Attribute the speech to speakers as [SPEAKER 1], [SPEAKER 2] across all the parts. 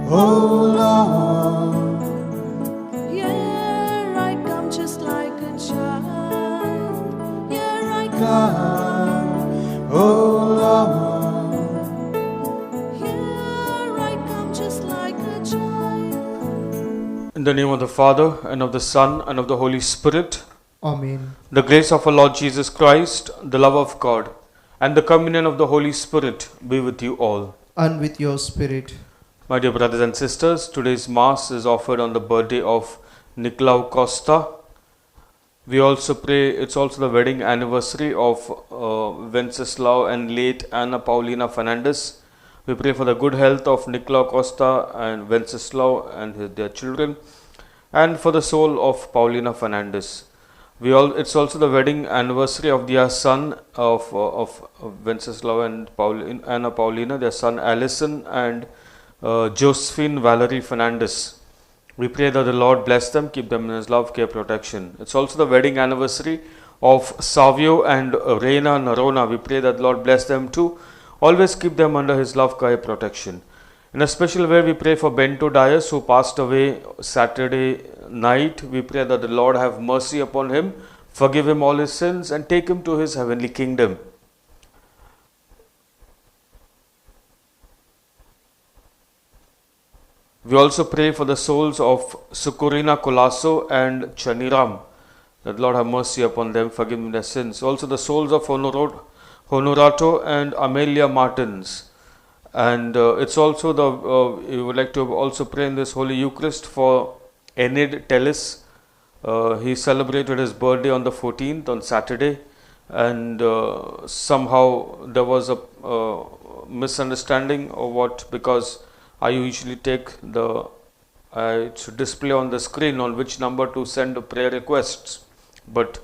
[SPEAKER 1] oh Lord.
[SPEAKER 2] Here I come just like a child. Here I
[SPEAKER 1] God, oh Lord.
[SPEAKER 2] Here I come just like a child.
[SPEAKER 3] In the name of the Father, and of the Son, and of the Holy Spirit,
[SPEAKER 4] Amen.
[SPEAKER 3] the grace of our Lord Jesus Christ, the love of God, and the communion of the Holy Spirit be with you all.
[SPEAKER 4] And with your spirit.
[SPEAKER 3] My dear brothers and sisters, today's Mass is offered on the birthday of Nicolae Costa. We also pray, it's also the wedding anniversary of Wenceslao and late Ana Paulina Fernandez. We pray for the good health of Nicolae Costa and Wenceslao and their children, and for the soul of Paulina Fernandez. It's also the wedding anniversary of their son of Wenceslao and Ana Paulina, their son Alison and Josephine Valerie Fernandez. We pray that the Lord bless them, keep them in His love, care, protection. It's also the wedding anniversary of Savio and Reina Narona. We pray that the Lord bless them too. Always keep them under His love, care, protection. In a special way, we pray for Bento Dias, who passed away Saturday night. We pray that the Lord have mercy upon him, forgive him all his sins, and take him to His heavenly kingdom. We also pray for the souls of Sukurina Colasso and Chaniram, that the Lord have mercy upon them, forgive them their sins. Also the souls of Honorato and Amelia Martins. And it's also we would like to also pray in this Holy Eucharist for Enid Tellis. He celebrated his birthday on the 14th, on Saturday, and somehow there was a misunderstanding of because I usually take to display on the screen on which number to send prayer requests. But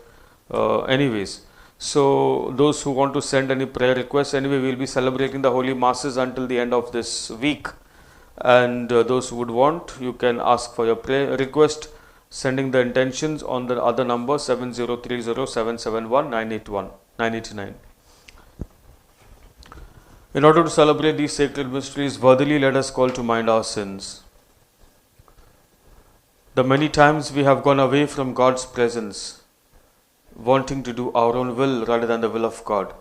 [SPEAKER 3] anyways, so those who want to send any prayer requests, anyway, we will be celebrating the Holy Masses until the end of this week. And those who would want, you can ask for your prayer request, sending the intentions on the other number 7030771989. In order to celebrate these sacred mysteries worthily, let us call to mind our sins. The many times we have gone away from God's presence, wanting to do our own will rather than the will of God.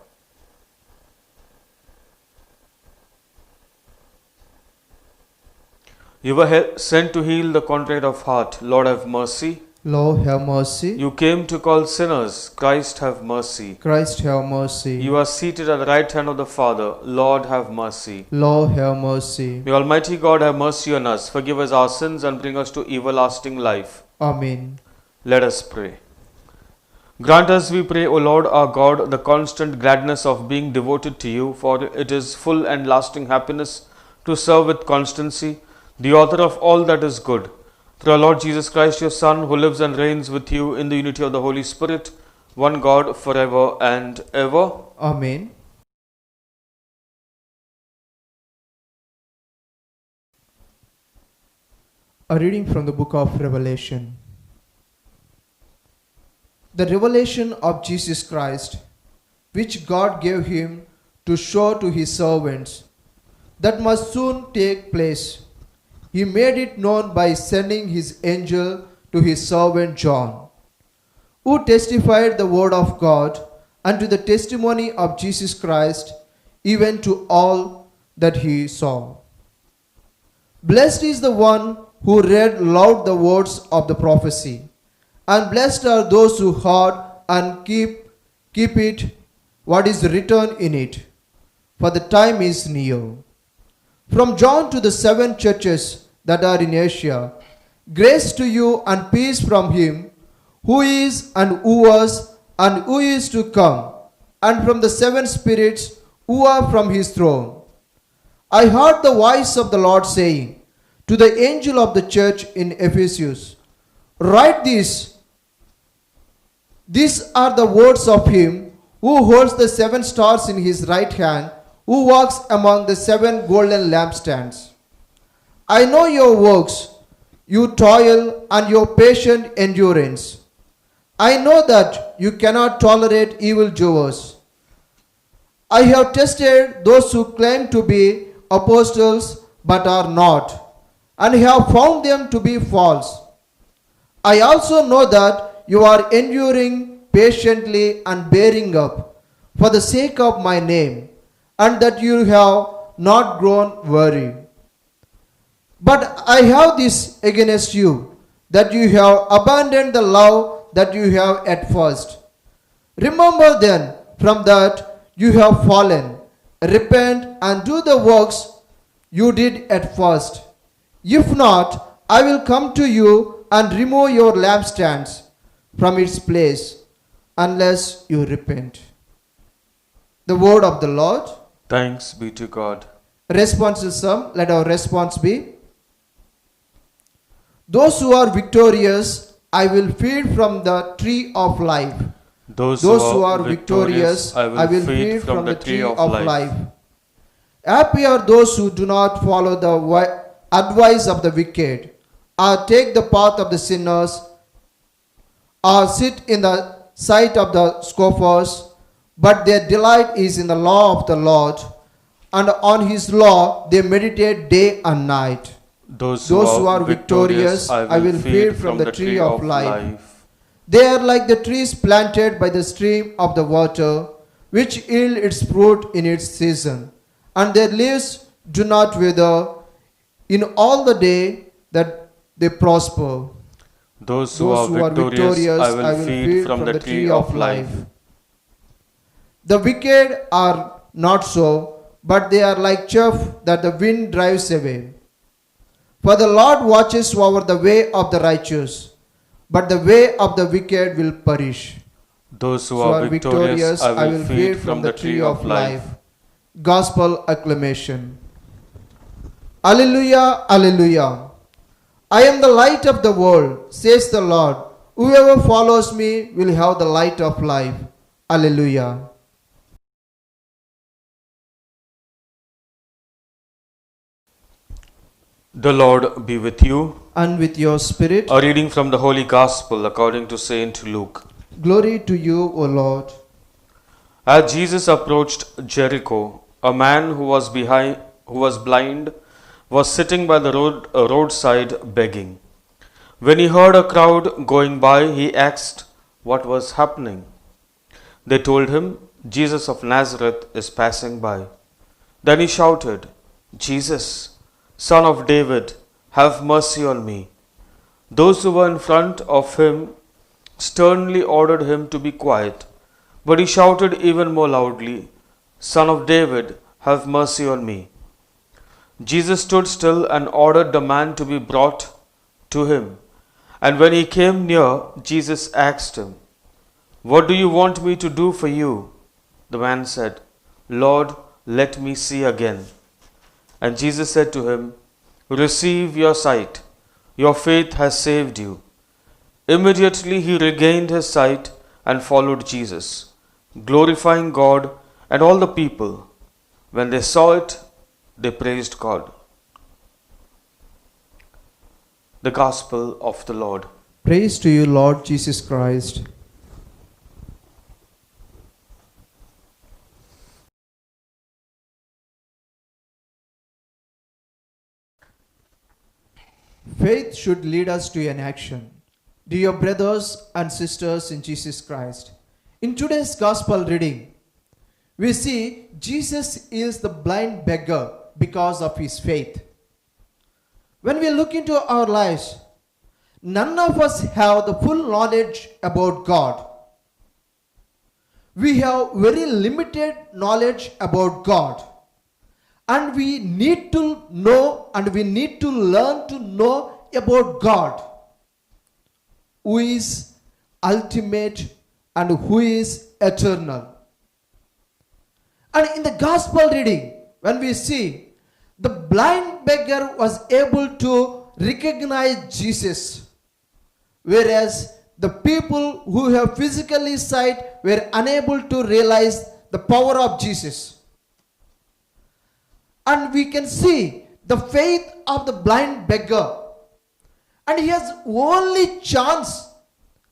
[SPEAKER 3] You were sent to heal the contrite of heart. Lord, have mercy.
[SPEAKER 4] Lord, have mercy.
[SPEAKER 3] You came to call sinners. Christ, have mercy.
[SPEAKER 4] Christ, have mercy.
[SPEAKER 3] You are seated at the right hand of the Father. Lord, have mercy.
[SPEAKER 4] Lord, have mercy.
[SPEAKER 3] May Almighty God have mercy on us, forgive us our sins, and bring us to everlasting life.
[SPEAKER 4] Amen.
[SPEAKER 3] Let us pray. Grant us, we pray, O Lord our God, the constant gladness of being devoted to you, for it is full and lasting happiness to serve with constancy the author of all that is good. Through our Lord Jesus Christ, your Son, who lives and reigns with you in the unity of the Holy Spirit, one God, forever and ever.
[SPEAKER 4] Amen. A reading from the book of Revelation. The revelation of Jesus Christ, which God gave him to show to his servants, that must soon take place. He made it known by sending his angel to his servant John, who testified the word of God and to the testimony of Jesus Christ, even to all that he saw. Blessed is the one who read aloud the words of the prophecy, and blessed are those who heard and keep it what is written in it, for the time is near. From John to the 7 churches that are in Asia, grace to you and peace from him who is and who was and who is to come, and from the 7 spirits who are from his throne. I heard the voice of the Lord saying to the angel of the church in Ephesus, write this. These are the words of him who holds the 7 stars in his right hand, who walks among the 7 golden lampstands. I know your works, you toil and your patient endurance. I know that you cannot tolerate evildoers. I have tested those who claim to be apostles but are not, and have found them to be false. I also know that you are enduring patiently and bearing up for the sake of my name, and that you have not grown weary. But I have this against you, that you have abandoned the love that you have at first. Remember then from that you have fallen, repent and do the works you did at first. If not, I will come to you and remove your lampstands from its place, unless you repent. The word of the Lord.
[SPEAKER 3] Thanks be to God.
[SPEAKER 4] Response is some. Let our response be: those who are victorious, I will feed from the tree of life.
[SPEAKER 3] Those
[SPEAKER 4] who are victorious, I will feed from the tree of life. Happy are those who do not follow the advice of the wicked, or take the path of the sinners, or sit in the sight of the scoffers, but their delight is in the law of the Lord, and on his law they meditate day and night.
[SPEAKER 3] Those who are victorious,
[SPEAKER 4] I will feed from the tree of life. They are like the trees planted by the stream of the water, which yield its fruit in its season, and their leaves do not wither. In all the day that they prosper.
[SPEAKER 3] Those who are victorious, I will feed from the tree of life.
[SPEAKER 4] The wicked are not so, but they are like chaff that the wind drives away. For the Lord watches over the way of the righteous, but the way of the wicked will perish.
[SPEAKER 3] Those who are victorious, I will feed from the tree of life.
[SPEAKER 4] Gospel acclamation. Alleluia, alleluia. I am the light of the world, says the Lord. Whoever follows me will have the light of life. Alleluia.
[SPEAKER 3] The Lord be with you.
[SPEAKER 4] And with your spirit.
[SPEAKER 3] A reading from the Holy Gospel according to Saint Luke.
[SPEAKER 4] Glory to you, O Lord.
[SPEAKER 3] As Jesus approached Jericho, a man who was blind was sitting by the roadside begging. When he heard a crowd going by, he asked what was happening. They told him, Jesus of Nazareth is passing by. Then he shouted, Jesus, Son of David, have mercy on me. Those who were in front of him sternly ordered him to be quiet, but he shouted even more loudly, Son of David, have mercy on me. Jesus stood still and ordered the man to be brought to him. And when he came near, Jesus asked him, What do you want me to do for you? The man said, Lord, let me see again. And Jesus said to him, Receive your sight. Your faith has saved you. Immediately he regained his sight and followed Jesus, glorifying God, and all the people, when they saw it, they praised God. The Gospel of the Lord.
[SPEAKER 4] Praise to you, Lord Jesus Christ. Faith should lead us to an action. Dear brothers and sisters in Jesus Christ, in today's Gospel reading, we see Jesus heals the blind beggar because of his faith. When we look into our lives, none of us have the full knowledge about God. We have very limited knowledge about God. And we need to know and we need to learn to know about God, who is ultimate and who is eternal. And in the Gospel reading, when we see the blind beggar was able to recognize Jesus, whereas the people who have physically sight were unable to realize the power of Jesus. And we can see the faith of the blind beggar. And he has only chance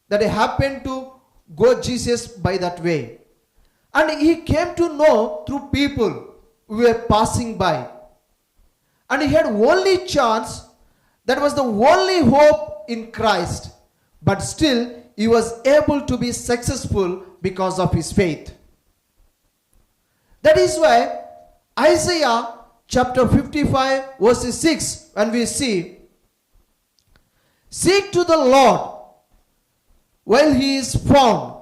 [SPEAKER 4] that it happened to go Jesus by that way. And he came to know through people who were passing by. And he had only chance That was the only hope in Christ. But still, he was able to be successful because of his faith. That is why Isaiah chapter 55 verse 6, when we see, seek to the Lord while he is found.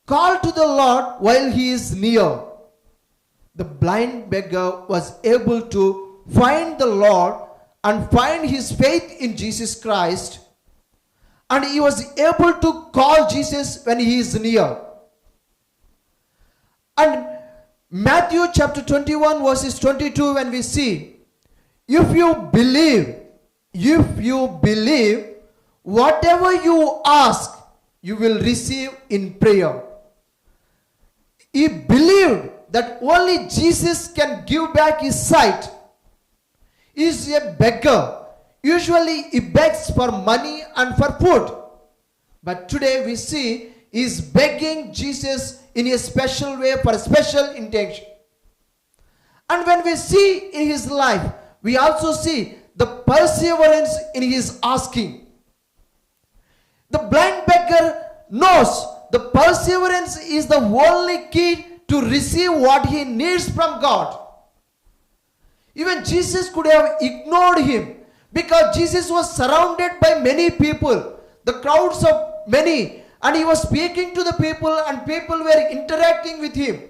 [SPEAKER 4] Call to the Lord while he is near. The blind beggar was able to find the Lord and find his faith in Jesus Christ, and he was able to call Jesus when he is near. And Matthew chapter 21 verses 22, when we see, if you believe, whatever you ask, you will receive in prayer. He believed that only Jesus can give back his sight. He is a beggar. Usually he begs for money and for food. But today we see he is begging Jesus in a special way for a special intention. And when we see in his life, we also see the perseverance in his asking. The blind beggar knows the perseverance is the only key to receive what he needs from God. Even Jesus could have ignored him, because Jesus was surrounded by many people, the crowds of many, and he was speaking to the people and people were interacting with him.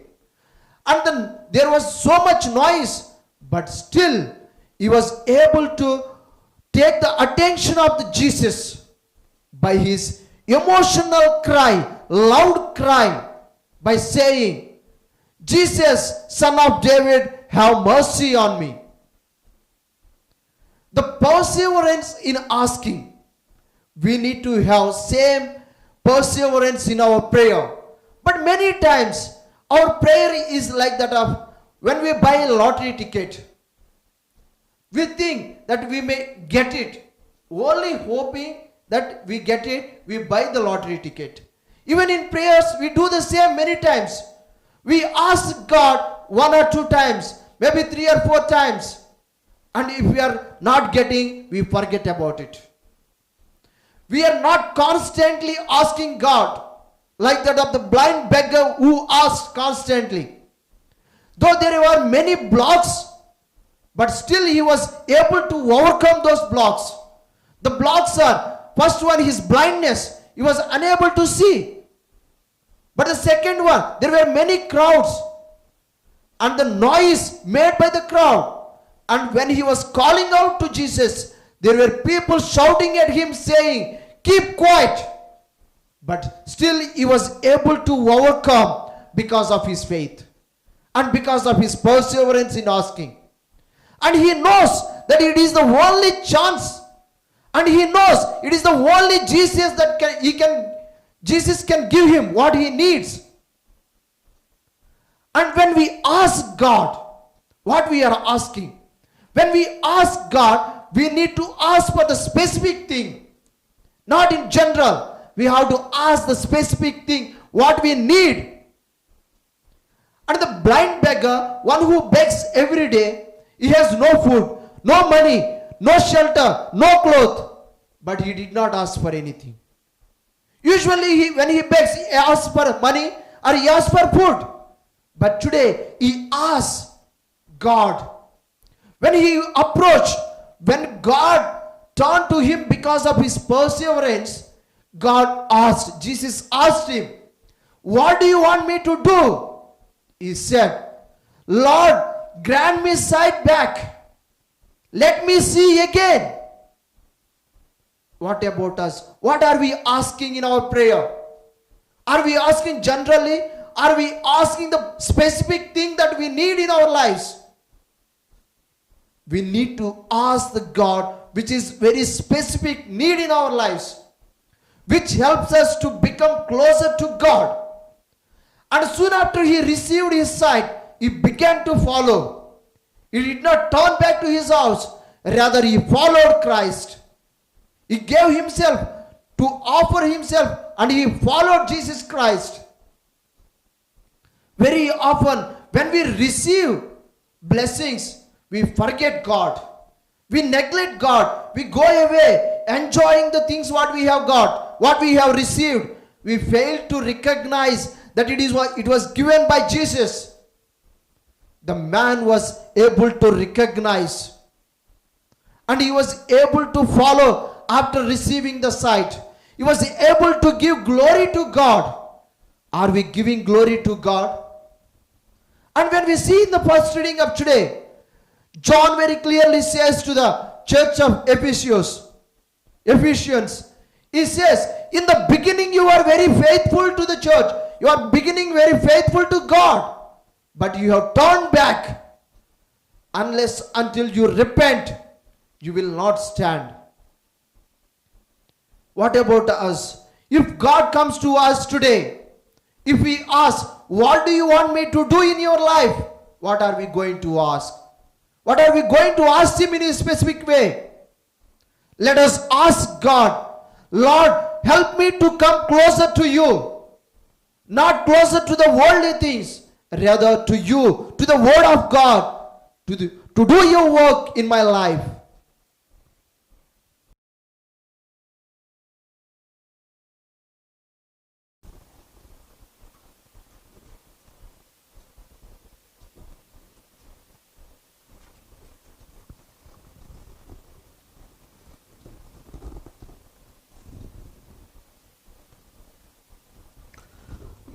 [SPEAKER 4] And then there was so much noise, but still he was able to take the attention of the Jesus by his emotional cry, loud cry, by saying, Jesus, Son of David, have mercy on me. The perseverance in asking, we need to have same perseverance in our prayer. But many times our prayer is like that of when we buy a lottery ticket. We think that we may get it, only hoping that we get it, we buy the lottery ticket. Even in prayers, we do the same many times. We ask God 1 or 2 times, maybe 3 or 4 times. And if we are not getting, we forget about it. We are not constantly asking God, like that of the blind beggar who asked constantly. Though there were many blocks, but still he was able to overcome those blocks. The blocks are, first one, his blindness. He was unable to see. But the second one, there were many crowds and the noise made by the crowd. And when he was calling out to Jesus, there were people shouting at him saying, keep quiet. But still he was able to overcome because of his faith and because of his perseverance in asking. And he knows that it is the only chance, and he knows it is the only Jesus that Jesus can give him what he needs. And when we ask God what we are asking, when we ask God, we need to ask for the specific thing, not in general. We have to ask the specific thing what we need. And the blind beggar, one who begs every day, he has no food, no money, no shelter, no cloth, but he did not ask for anything. Usually when he begs, he asks for money or he asks for food. But today he asks God. When he approached, when God turned to him because of his perseverance, God asked, Jesus asked him, what do you want me to do? He said, Lord, grant me sight back. Let me see again. What about us? What are we asking in our prayer? Are we asking generally? Are we asking the specific thing that we need in our lives? We need to ask the God which is very specific need in our lives, which helps us to become closer to God. And soon after he received his sight, he began to follow. He did not turn back to his house. Rather, he followed Christ. He gave himself to offer himself, and he followed Jesus Christ. Very often, when we receive blessings, we forget God. We neglect God. We go away enjoying the things what we have got, what we have received. We fail to recognize that it was given by Jesus. The man was able to recognize and he was able to follow after receiving the sight. He was able to give glory to God. Are we giving glory to God? And when we see in the first reading of today, John very clearly says to the church of Ephesians, he says, in the beginning you are very faithful to the church. You are beginning very faithful to God. But you have turned back. Until you repent, you will not stand. What about us? If God comes to us today, if we ask, what do you want me to do in your life? What are we going to ask? What are we going to ask Him in a specific way? Let us ask God, Lord, help me to come closer to you. Not closer to the worldly things, rather to you, to the Word of God, to do your work in my life.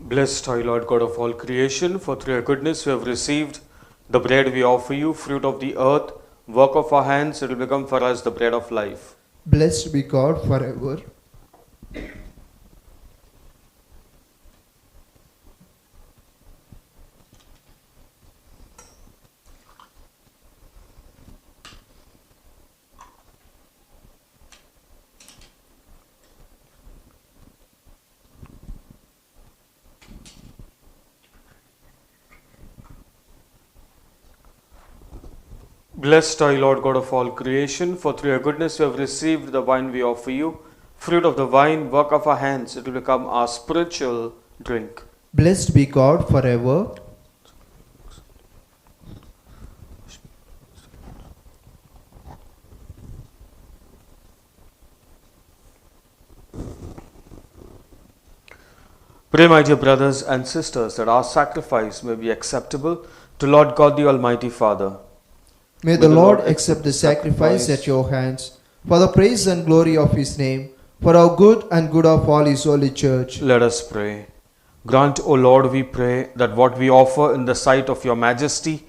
[SPEAKER 3] Blessed are you, Lord God of all creation, for through your goodness we have received the bread we offer you, fruit of the earth, work of our hands, it will become for us the bread of life.
[SPEAKER 4] Blessed be God forever.
[SPEAKER 3] Blessed are you, Lord God of all creation, for through your goodness we have received the wine we offer you, fruit of the vine, work of our hands, it will become our spiritual drink.
[SPEAKER 4] Blessed be God forever.
[SPEAKER 3] Pray, my dear brothers and sisters, that our sacrifice may be acceptable to Lord God the Almighty Father.
[SPEAKER 4] May the Lord accept the sacrifice at your hands, for the praise and glory of His name, for our good and good of all His holy church.
[SPEAKER 3] Let us pray. Grant, O Lord, we pray, that what we offer in the sight of your majesty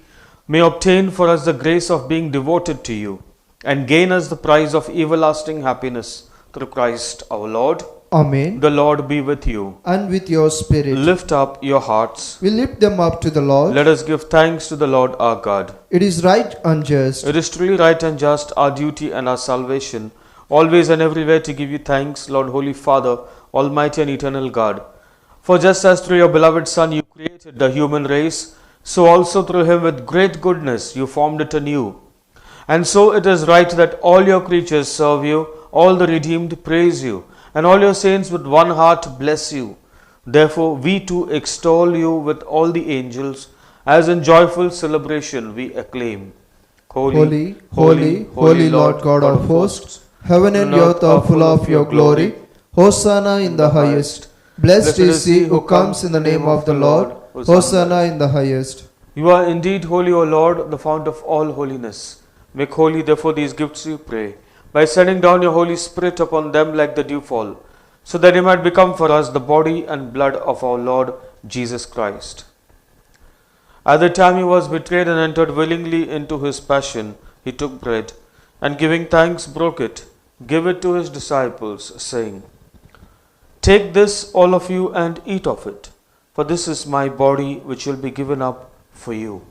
[SPEAKER 3] may obtain for us the grace of being devoted to you, and gain us the prize of everlasting happiness through Christ our Lord.
[SPEAKER 4] Amen.
[SPEAKER 3] The Lord be with you.
[SPEAKER 4] And with your spirit.
[SPEAKER 3] Lift up your hearts.
[SPEAKER 4] We lift them up to the Lord.
[SPEAKER 3] Let us give thanks to the Lord our God.
[SPEAKER 4] It is right and just.
[SPEAKER 3] It is truly right and just, our duty and our salvation, always and everywhere to give you thanks, Lord, Holy Father, Almighty and eternal God. For just as through your beloved Son you created the human race, so also through him with great goodness you formed it anew. And so it is right that all your creatures serve you, all the redeemed praise you, and all your saints with one heart bless you. Therefore we too extol you with all the angels, as in joyful celebration we acclaim.
[SPEAKER 4] Holy, holy, holy Lord God of hosts, heaven and earth are full of your glory. Hosanna in the highest. Blessed is he who comes in the name of the Lord. Hosanna in the highest.
[SPEAKER 3] You are indeed holy, O Lord, the fount of all holiness. Make holy therefore these gifts, we pray, by sending down your Holy Spirit upon them like the dewfall, so that he might become for us the body and blood of our Lord Jesus Christ. At the time he was betrayed and entered willingly into his passion, he took bread, and giving thanks broke it, gave it to his disciples, saying, Take this, all of you, and eat of it, for this is my body which will be given up for you.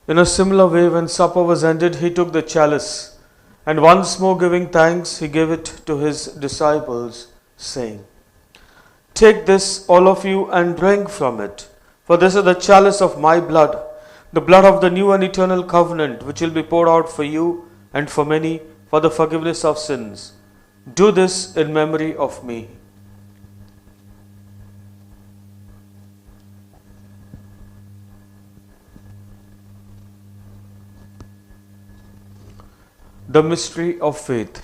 [SPEAKER 3] In a similar way, when supper was ended, he took the chalice, and once more giving thanks, he gave it to his disciples, saying, Take this, all of you, and drink from it, for this is the chalice of my blood, the blood of the new and eternal covenant, which will be poured out for you and for many for the forgiveness of sins. Do this in memory of me. The mystery of faith.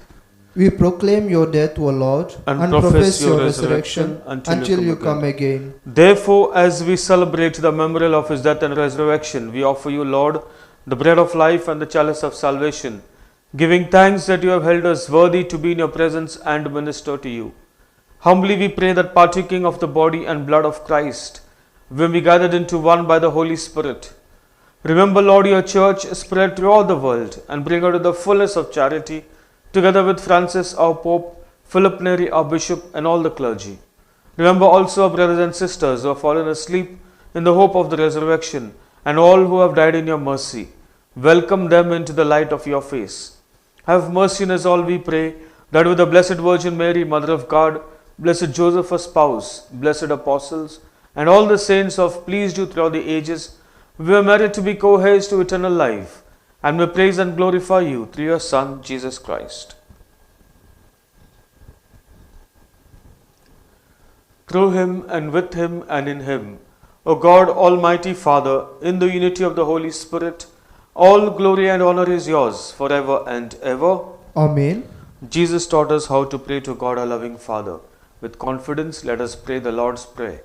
[SPEAKER 4] We proclaim your death, O Lord,
[SPEAKER 3] And
[SPEAKER 4] and profess your resurrection until you come again.
[SPEAKER 3] Therefore, as we celebrate the memorial of his death and resurrection, we offer you, Lord, the bread of life and the chalice of salvation, giving thanks that you have held us worthy to be in your presence and minister to you. Humbly we pray that partaking of the body and blood of Christ, when we gathered into one by the Holy Spirit, remember, Lord, your church spread throughout the world and bring her to the fullness of charity, together with Francis, our Pope, Philip Neri, our Bishop, and all the clergy. Remember also our brothers and sisters who have fallen asleep in the hope of the resurrection, and all who have died in your mercy. Welcome them into the light of your face. Have mercy on us all, we pray, that with the Blessed Virgin Mary, Mother of God, Blessed Joseph, her spouse, blessed apostles, and all the saints who have pleased you throughout the ages, we are merited to be co-heirs to eternal life, and may praise and glorify you through your Son, Jesus Christ. Through him, and with him, and in him, O God, Almighty Father, in the unity of the Holy Spirit, all glory and honor is yours forever and ever.
[SPEAKER 4] Amen.
[SPEAKER 3] Jesus taught us how to pray to God, our loving Father. With confidence, let us pray the Lord's Prayer.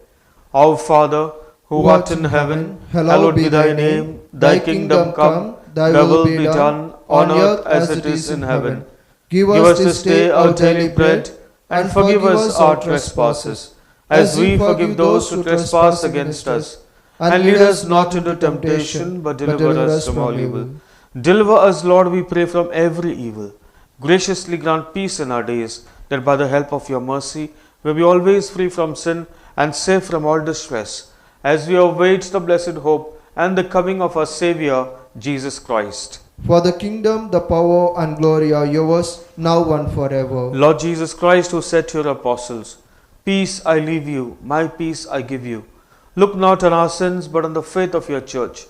[SPEAKER 3] Our Father, who art in heaven, hallowed be thy name. Thy kingdom come, thy will be done, on earth as it is in heaven.
[SPEAKER 4] Give us this day our daily bread, and forgive us our trespasses, as we forgive those who trespass against us. And lead us not into temptation, but deliver us from all evil.
[SPEAKER 3] Deliver us, Lord, we pray, from every evil. Graciously grant peace in our days, that by the help of your mercy, we be always free from sin and safe from all distress, as we await the blessed hope and the coming of our Saviour, Jesus Christ.
[SPEAKER 4] For the kingdom, the power, and glory are yours, now and forever.
[SPEAKER 3] Lord Jesus Christ, who said to your apostles, Peace I leave you, my peace I give you. Look not on our sins, but on the faith of your church,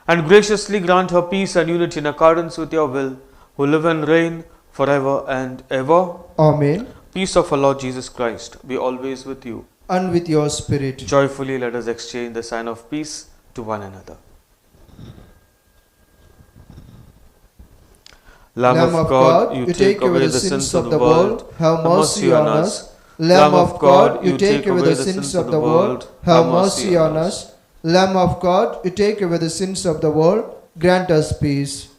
[SPEAKER 3] and graciously grant her peace and unity in accordance with your will, who live and reign forever and ever.
[SPEAKER 4] Amen.
[SPEAKER 3] Peace of our Lord Jesus Christ be always with you.
[SPEAKER 4] And with your spirit.
[SPEAKER 3] Joyfully let us exchange the sign of peace to one another. Lamb of God, you take away the sins of the world, have mercy on us. Lamb of God, you take away the sins of the world, have mercy on us.
[SPEAKER 4] Lamb of God, you take away the sins of the world, grant us peace.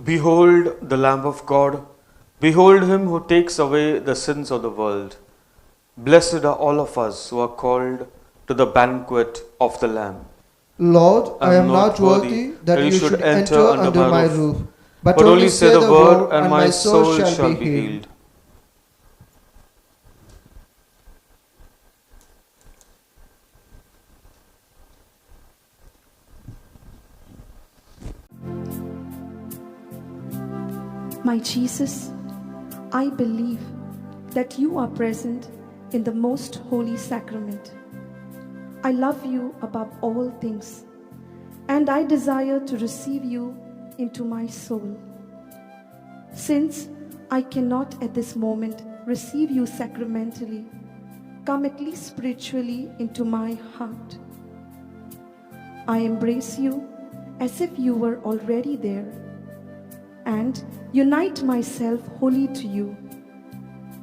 [SPEAKER 3] Behold the Lamb of God. Behold him who takes away the sins of the world. Blessed are all of us who are called to the banquet of the Lamb.
[SPEAKER 4] Lord, I am not worthy that you should enter under my roof, but
[SPEAKER 3] But only say the word, and my soul shall be healed.
[SPEAKER 2] My Jesus, I believe that you are present in the most holy sacrament. I love you above all things, and I desire to receive you into my soul. Since I cannot at this moment receive you sacramentally, come at least spiritually into my heart. I embrace you as if you were already there, and unite myself wholly to you.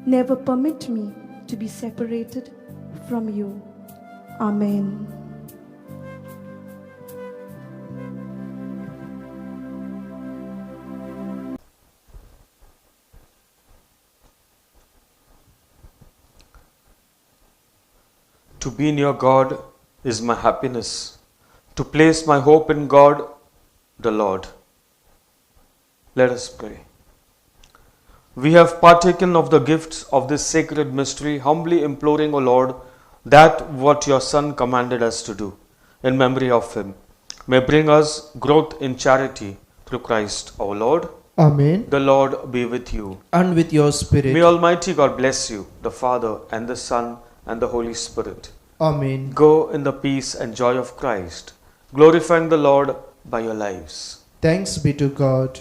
[SPEAKER 2] Never permit me to be separated from you. Amen.
[SPEAKER 3] To be near God is my happiness. To place my hope in God, the Lord. Let us pray. We have partaken of the gifts of this sacred mystery, humbly imploring, O Lord, that what your Son commanded us to do, in memory of him, may bring us growth in charity through Christ our Lord.
[SPEAKER 4] Amen.
[SPEAKER 3] The Lord be with you.
[SPEAKER 4] And with your spirit.
[SPEAKER 3] May Almighty God bless you, the Father and the Son and the Holy Spirit.
[SPEAKER 4] Amen.
[SPEAKER 3] Go in the peace and joy of Christ, glorifying the Lord by your lives.
[SPEAKER 4] Thanks be to God.